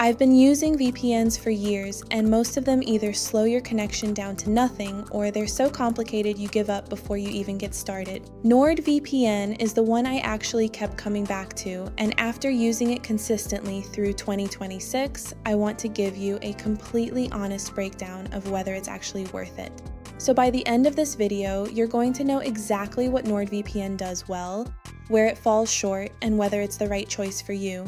I've been using VPNs for years, and most of them either slow your connection down to nothing, or they're so complicated you give up before you even get started. NordVPN is the one I actually kept coming back to, and after using it consistently through 2026, I want to give you a completely honest breakdown of whether it's actually worth it. So by the end of this video, you're going to know exactly what NordVPN does well, where it falls short, and whether it's the right choice for you.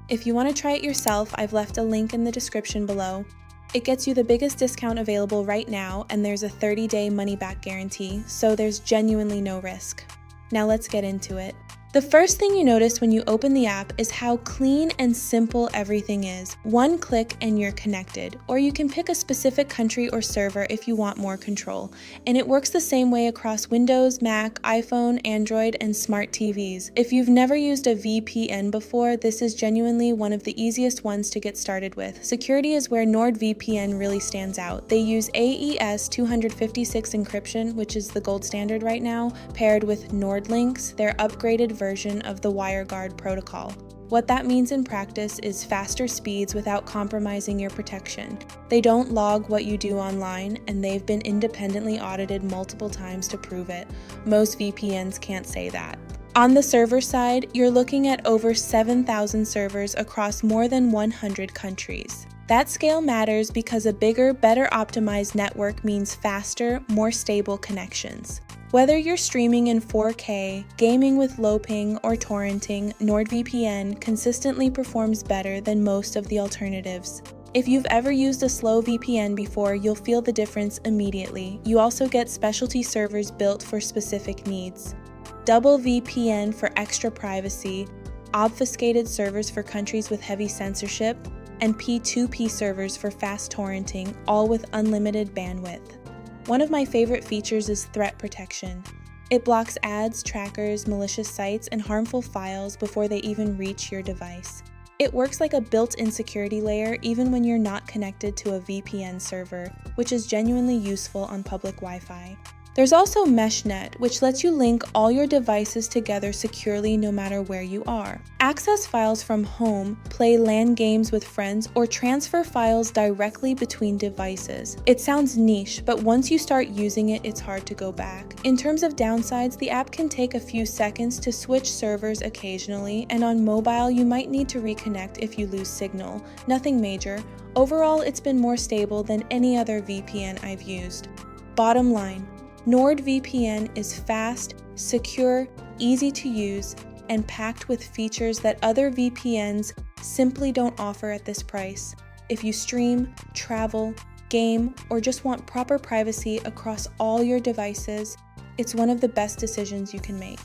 If you want to try it yourself, I've left a link in the description below. It gets you the biggest discount available right now, and there's a 30-day money-back guarantee, so there's genuinely no risk. Now let's get into it. The first thing you notice when you open the app is how clean and simple everything is. One click and you're connected, or you can pick a specific country or server if you want more control. And it works the same way across Windows, Mac, iPhone, Android, and smart TVs. If you've never used a VPN before, this is genuinely one of the easiest ones to get started with. Security is where NordVPN really stands out. They use AES 256 encryption, which is the gold standard right now, paired with NordLynx, their upgraded version of the WireGuard protocol. What that means in practice is faster speeds without compromising your protection. They don't log what you do online, and they've been independently audited multiple times to prove it. Most VPNs can't say that. On the server side, you're looking at over 7,000 servers across more than 100 countries. That scale matters because a bigger, better optimized network means faster, more stable connections. Whether you're streaming in 4K, gaming with low ping, or torrenting, NordVPN consistently performs better than most of the alternatives. If you've ever used a slow VPN before, you'll feel the difference immediately. You also get specialty servers built for specific needs. Double VPN for extra privacy, obfuscated servers for countries with heavy censorship, and P2P servers for fast torrenting, all with unlimited bandwidth. One of my favorite features is threat protection. It blocks ads, trackers, malicious sites, and harmful files before they even reach your device. It works like a built-in security layer even when you're not connected to a VPN server, which is genuinely useful on public Wi-Fi. There's also MeshNet, which lets you link all your devices together securely no matter where you are. Access files from home, play LAN games with friends, or transfer files directly between devices. It sounds niche, but once you start using it, it's hard to go back. In terms of downsides, the app can take a few seconds to switch servers occasionally, and on mobile, you might need to reconnect if you lose signal. Nothing major. Overall, it's been more stable than any other VPN I've used. Bottom line, NordVPN is fast, secure, easy to use, and packed with features that other VPNs simply don't offer at this price. If you stream, travel, game, or just want proper privacy across all your devices, it's one of the best decisions you can make.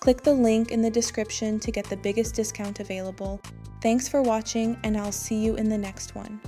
Click the link in the description to get the biggest discount available. Thanks for watching, and I'll see you in the next one.